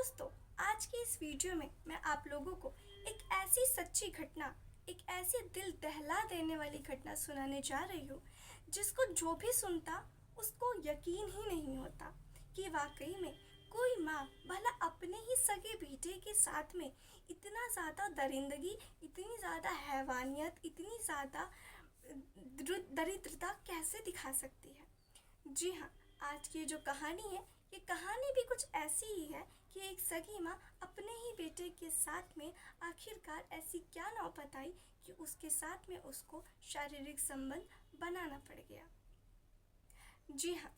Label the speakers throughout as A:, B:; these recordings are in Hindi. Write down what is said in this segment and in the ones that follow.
A: दोस्तों, आज की इस वीडियो में मैं आप लोगों को एक ऐसी सच्ची घटना, एक ऐसी दिल दहला देने वाली घटना सुनाने जा रही हूँ जिसको जो भी सुनता उसको यकीन ही नहीं होता कि वाकई में कोई माँ भला अपने ही सगे बेटे के साथ में इतना ज़्यादा दरिंदगी, इतनी ज़्यादा हैवानियत, इतनी ज़्यादा दरिद्रता कैसे दिखा सकती है। जी हाँ, आज की जो कहानी है, ये कहानी भी कुछ ऐसी ही है कि एक सगी माँ अपने ही बेटे के साथ में आखिरकार ऐसी क्या नौबत आई कि उसके साथ में उसको शारीरिक संबंध बनाना पड़ गया। जी हाँ,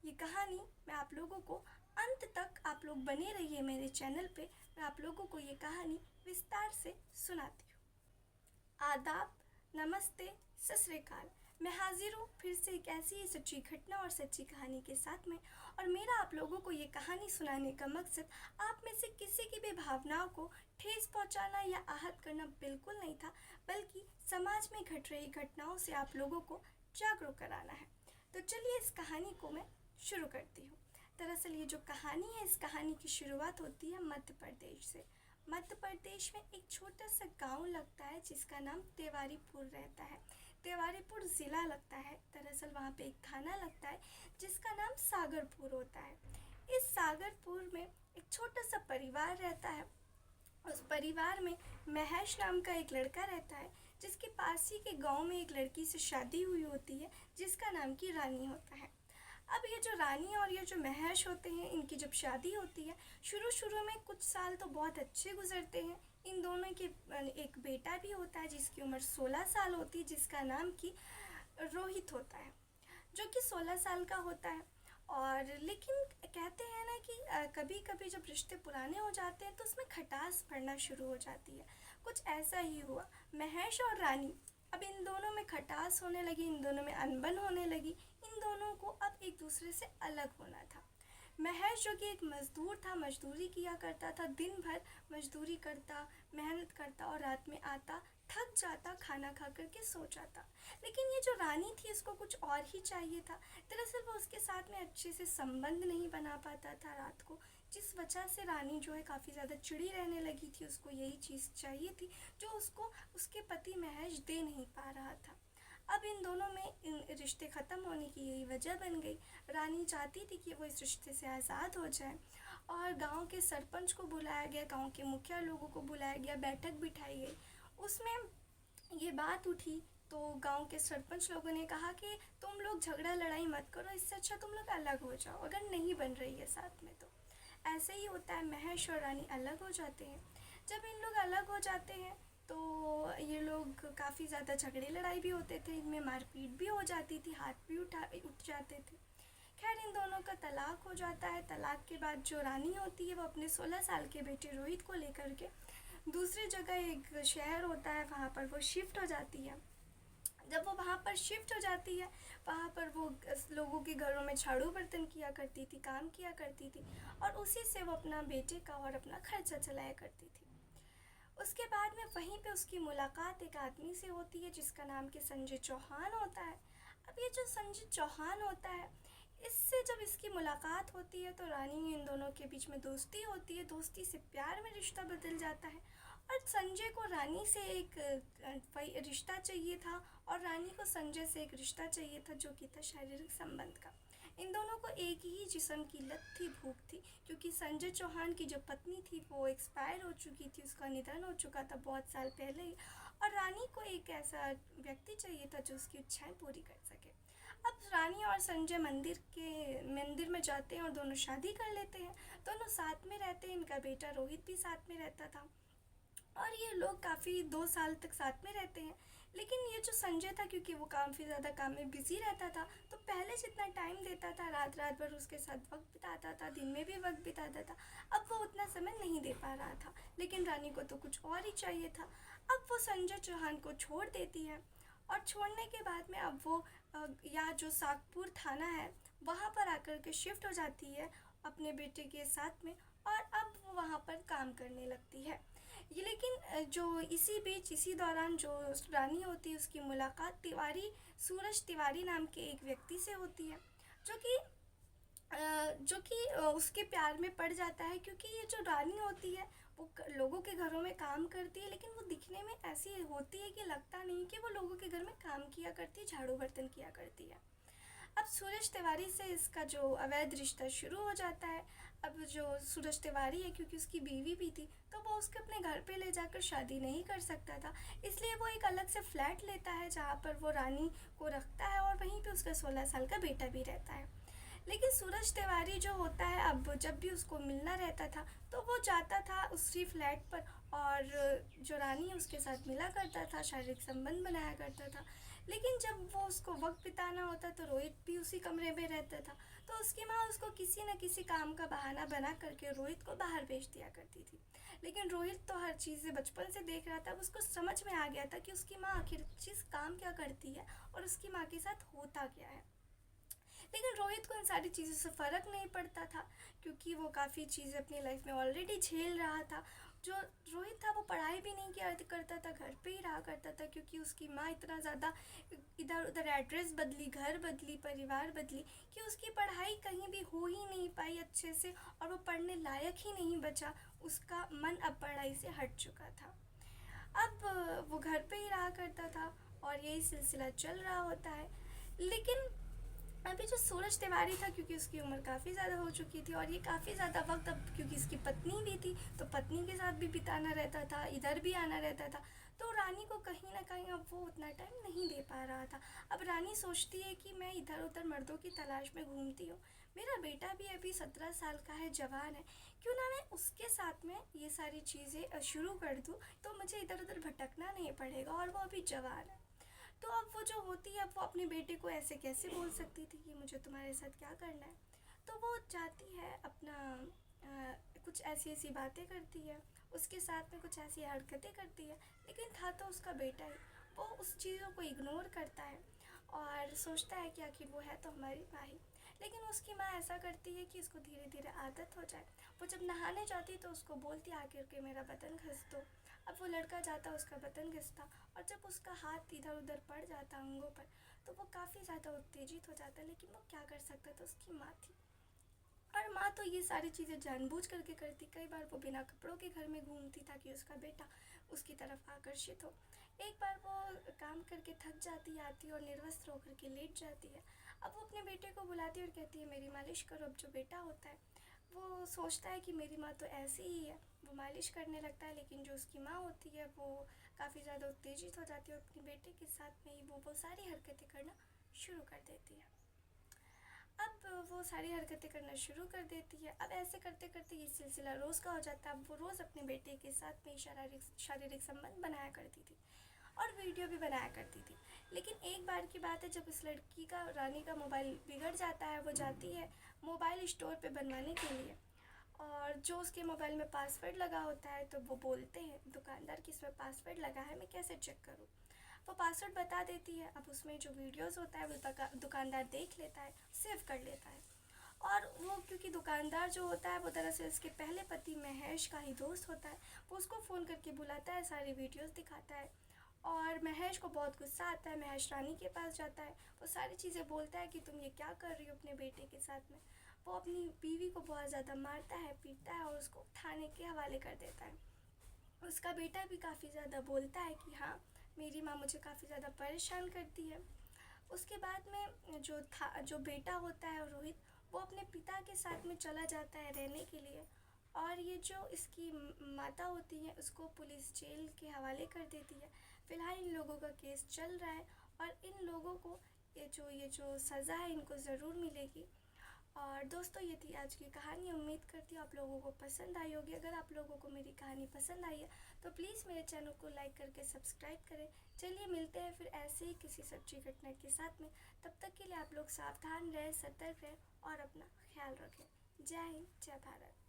A: ये कहानी मैं आप लोगों को अंत तक आप लोग बने रहिए मेरे चैनल पे। मैं आप लोगों को ये कहानी विस्तार से सुनाती हूँ। आदाब, नमस्ते, सत श्री अकाल। मैं हाजिर हूँ फिर से एक ऐसी ही सच्ची घटना और सच्ची कहानी के साथ में। और मेरा आप लोगों को ये कहानी सुनाने का मकसद आप में से किसी की भी भावनाओं को ठेस पहुँचाना या आहत करना बिल्कुल नहीं था, बल्कि समाज में घट रही घटनाओं से आप लोगों को जागरूक कराना है। तो चलिए इस कहानी को मैं शुरू करती हूँ। दरअसल ये जो कहानी है, इस कहानी की शुरुआत होती है मध्य प्रदेश से। मध्य प्रदेश में एक छोटा सा गांव लगता है जिसका नाम तिवारीपुर रहता है। तिवारीपुर ज़िला लगता है। दरअसल वहाँ पे एक थाना लगता है जिसका नाम सागरपुर होता है। इस सागरपुर में एक छोटा सा परिवार रहता है। उस परिवार में महेश नाम का एक लड़का रहता है जिसके पास ही के गांव में एक लड़की से शादी हुई होती है जिसका नाम की रानी होता है। अब ये जो रानी और ये जो महेश होते हैं, इनकी जब शादी होती है, शुरू शुरू में कुछ साल तो बहुत अच्छे गुजरते हैं। इन दोनों के एक बेटा भी होता है जिसकी उम्र 16 साल होती है, जिसका नाम की रोहित होता है, जो कि 16 साल का होता है। और लेकिन कहते हैं ना कि कभी कभी जब रिश्ते पुराने हो जाते हैं तो उसमें खटास पड़ना शुरू हो जाती है। कुछ ऐसा ही हुआ। महेश और रानी, अब इन दोनों में खटास होने लगी, इन दोनों में अनबन होने लगी। इन दोनों को अब एक दूसरे से अलग होना था। महेश जो कि एक मज़दूर था, मज़दूरी किया करता था, दिन भर मज़दूरी करता, मेहनत करता और रात में आता, थक जाता, खाना खा कर के सो जाता। लेकिन ये जो रानी थी उसको कुछ और ही चाहिए था। दरअसल वो उसके साथ में अच्छे से संबंध नहीं बना पाता था रात को, जिस वजह से रानी जो है काफ़ी ज़्यादा चिड़ी रहने लगी थी। उसको यही चीज़ चाहिए थी जो उसको उसके पति महेश दे नहीं पा रहा था। अब इन दोनों में इन रिश्ते ख़त्म होने की यही वजह बन गई। रानी चाहती थी कि वो इस रिश्ते से आज़ाद हो जाए और गांव के सरपंच को बुलाया गया, गांव के मुखिया लोगों को बुलाया गया, बैठक बिठाई गई। उसमें ये बात उठी तो गांव के सरपंच लोगों ने कहा कि तुम लोग झगड़ा लड़ाई मत करो, इससे अच्छा तुम लोग अलग हो जाओ अगर नहीं बन रही है साथ में। तो ऐसे ही होता है, महेश और रानी अलग हो जाते हैं। जब इन लोग अलग हो जाते हैं तो ये लोग काफ़ी ज़्यादा झगड़े लड़ाई भी होते थे, इनमें मारपीट भी हो जाती थी, हाथ भी उठ जाते थे। खैर इन दोनों का तलाक हो जाता है। तलाक के बाद जो रानी होती है वो अपने 16 साल के बेटे रोहित को लेकर के दूसरी जगह, एक शहर होता है वहाँ पर वो शिफ्ट हो जाती है। जब वो वहाँ पर शिफ्ट हो जाती है, वहाँ पर वो लोगों के घरों में झाड़ू बर्तन किया करती थी, काम किया करती थी और उसी से वो अपना बेटे का और अपना खर्चा चलाया करती थी। उसके बाद में वहीं पे उसकी मुलाकात एक आदमी से होती है जिसका नाम कि संजय चौहान होता है। अब ये जो संजय चौहान होता है, इससे जब इसकी मुलाकात होती है तो रानी इन दोनों के बीच में दोस्ती होती है, दोस्ती से प्यार में रिश्ता बदल जाता है। और संजय को रानी से एक रिश्ता चाहिए था और रानी को संजय से एक रिश्ता चाहिए था जो कि था शारीरिक संबंध का। इन दोनों को एक ही जिस्म की लत थी, भूख थी, क्योंकि संजय चौहान की जो पत्नी थी वो एक्सपायर हो चुकी थी, उसका निधन हो चुका था बहुत साल पहले ही। और रानी को एक ऐसा व्यक्ति चाहिए था जो उसकी इच्छाएं पूरी कर सके। अब रानी और संजय मंदिर में जाते हैं और दोनों शादी कर लेते हैं। दोनों साथ में रहते हैं, इनका बेटा रोहित भी साथ में रहता था और ये लोग काफ़ी 2 साल तक साथ में रहते हैं। लेकिन ये जो संजय था, क्योंकि वो काफ़ी ज़्यादा काम में बिज़ी रहता था, तो पहले जितना टाइम देता था, रात रात भर उसके साथ वक्त बिताता था, दिन में भी वक्त बिताता था, अब वो उतना समय नहीं दे पा रहा था। लेकिन रानी को तो कुछ और ही चाहिए था। अब वो संजय चौहान को छोड़ देती है और छोड़ने के बाद में अब वो या जो सागपुर थाना है वहाँ पर आकर के शिफ्ट हो जाती है अपने बेटे के साथ में और अब वो वहाँ पर काम करने लगती है। ये लेकिन जो इसी बीच, इसी दौरान जो रानी होती है उसकी मुलाकात सूरज तिवारी नाम के एक व्यक्ति से होती है, जो कि जो कि उसके प्यार में पड़ जाता है, क्योंकि ये जो रानी होती है वो लोगों के घरों में काम करती है, लेकिन वो दिखने में ऐसी होती है कि लगता नहीं कि वो लोगों के घर में काम किया करती है, झाड़ू बर्तन किया करती है। अब सूरज तिवारी से इसका जो अवैध रिश्ता शुरू हो जाता है। अब जो सूरज तिवारी है, क्योंकि उसकी बीवी भी थी, तो वो उसके अपने घर पे ले जाकर शादी नहीं कर सकता था, इसलिए वो एक अलग से फ्लैट लेता है जहाँ पर वो रानी को रखता है, और वहीं पे उसका 16 साल का बेटा भी रहता है। लेकिन सूरज तिवारी जो होता है, अब जब भी उसको मिलना रहता था तो वो जाता था उसी फ्लैट पर, और जो रानी उसके साथ मिला करता था, शारीरिक संबंध बनाया करता था। लेकिन जब वो उसको वक्त बिताना होता तो रोहित भी उसी कमरे में रहता था, तो उसकी माँ उसको किसी न किसी काम का बहाना बना करके रोहित को बाहर भेज दिया करती थी। लेकिन रोहित तो हर चीज़ बचपन से देख रहा था, उसको समझ में आ गया था कि उसकी माँ आखिर चीज़ काम क्या करती है और उसकी माँ के साथ होता क्या है। लेकिन रोहित को इन सारी चीज़ों से फ़र्क नहीं पड़ता था, क्योंकि वो काफ़ी चीज़ें अपनी लाइफ में ऑलरेडी झेल रहा था। जो रोहित था वो पढ़ाई भी नहीं किया करता था, घर पे ही रहा करता था, क्योंकि उसकी माँ इतना ज़्यादा इधर उधर एड्रेस बदली, घर बदली, परिवार बदली, कि उसकी पढ़ाई कहीं भी हो ही नहीं पाई अच्छे से, और वो पढ़ने लायक ही नहीं बचा। उसका मन अब पढ़ाई से हट चुका था। अब वो घर पे ही रहा करता था और यही सिलसिला चल रहा होता है। लेकिन अभी जो सूरज तिवारी था, क्योंकि उसकी उम्र काफ़ी ज़्यादा हो चुकी थी और ये काफ़ी ज़्यादा वक्त, अब क्योंकि इसकी पत्नी भी थी तो पत्नी के साथ भी बिताना रहता था, इधर भी आना रहता था, तो रानी को कहीं ना कहीं अब वो उतना टाइम नहीं दे पा रहा था। अब रानी सोचती है कि मैं इधर उधर मर्दों की तलाश में घूमती हूँ, मेरा बेटा भी अभी 17 साल का है, जवान है, क्यों ना मैं उसके साथ में ये सारी चीज़ें शुरू कर दूँ, तो मुझे इधर उधर भटकना नहीं पड़ेगा, और वो अभी जवान है। तो अब वो जो होती है, अब वो अपने बेटे को ऐसे कैसे बोल सकती थी कि मुझे तुम्हारे साथ क्या करना है। तो वो जाती है अपना कुछ ऐसी ऐसी बातें करती है, उसके साथ में कुछ ऐसी हरकतें करती है, लेकिन था तो उसका बेटा ही। वो उस चीज़ों को इग्नोर करता है और सोचता है कि आखिर वो है तो हमारी माँ ही। लेकिन उसकी माँ ऐसा करती है कि उसको धीरे धीरे आदत हो जाए। वो जब नहाने जाती तो उसको बोलती आकर के मेरा बदन घस दो। अब वो लड़का जाता, उसका बदन घिसता, और जब उसका हाथ इधर उधर पड़ जाता अंगों पर, तो वो काफ़ी ज़्यादा उत्तेजित हो जाता, लेकिन वो क्या कर सकता था, उसकी माँ थी। और माँ तो ये सारी चीज़ें जानबूझ करके करती। कई बार वो बिना कपड़ों के घर में घूमती ताकि उसका बेटा उसकी तरफ आकर्षित हो। एक बार वो काम करके थक जाती, आती और निर्वस्त्र होकर के लेट जाती है। अब वो अपने बेटे को बुलाती है और कहती है मेरी मालिश करो। अब जो बेटा होता है वो सोचता है कि मेरी माँ तो ऐसी ही है, वो मालिश करने लगता है, लेकिन जो उसकी माँ होती है वो काफ़ी ज़्यादा उत्तेजित हो जाती है और अपने बेटे के साथ में ही वो सारी हरकतें करना शुरू कर देती है। अब वो सारी हरकतें करना शुरू कर देती है। अब ऐसे करते करते ये सिलसिला रोज़ का हो जाता है। अब वो रोज़ अपने बेटे के साथ में शारीरिक शारीरिक संबंध बनाया करती थी और वीडियो भी बनाया करती थी। लेकिन एक बार की बात है, जब इस लड़की का, रानी का मोबाइल बिगड़ जाता है, वो जाती है मोबाइल स्टोर पे बनवाने के लिए, और जो उसके मोबाइल में पासवर्ड लगा होता है, तो वो बोलते हैं दुकानदार कि इसमें पासवर्ड लगा है, मैं कैसे चेक करूँ। वो पासवर्ड बता देती है। अब उसमें जो वीडियोस होता है वो दुकानदार देख लेता है, सेव कर लेता है। और वो, क्योंकि दुकानदार जो होता है वो दरअसल इसके पहले पति महेश का ही दोस्त होता है, वो उसको फ़ोन करके बुलाता है, सारी वीडियोस दिखाता है, और महेश को बहुत गुस्सा आता है। महेश रानी के पास जाता है, वो सारी चीज़ें बोलता है कि तुम ये क्या कर रही हो अपने बेटे के साथ में। वो अपनी बीवी को बहुत ज़्यादा मारता है, पीटता है और उसको थाने के हवाले कर देता है। उसका बेटा भी काफ़ी ज़्यादा बोलता है कि हाँ, मेरी माँ मुझे काफ़ी ज़्यादा परेशान करती है। उसके बाद में जो बेटा होता है रोहित, वो अपने पिता के साथ में चला जाता है रहने के लिए, और ये जो इसकी माता होती है उसको पुलिस जेल के हवाले कर देती है। फ़िलहाल इन लोगों का केस चल रहा है और इन लोगों को ये जो सज़ा है इनको ज़रूर मिलेगी। और दोस्तों, ये थी आज की कहानी। उम्मीद करती हूँ आप लोगों को पसंद आई होगी। अगर आप लोगों को मेरी कहानी पसंद आई है तो प्लीज़ मेरे चैनल को लाइक करके सब्सक्राइब करें। चलिए मिलते हैं फिर ऐसे ही किसी सच्ची घटना के साथ में। तब तक के लिए आप लोग सावधान रहें, सतर्क रहें और अपना ख्याल रखें। जय हिंद, जय भारत।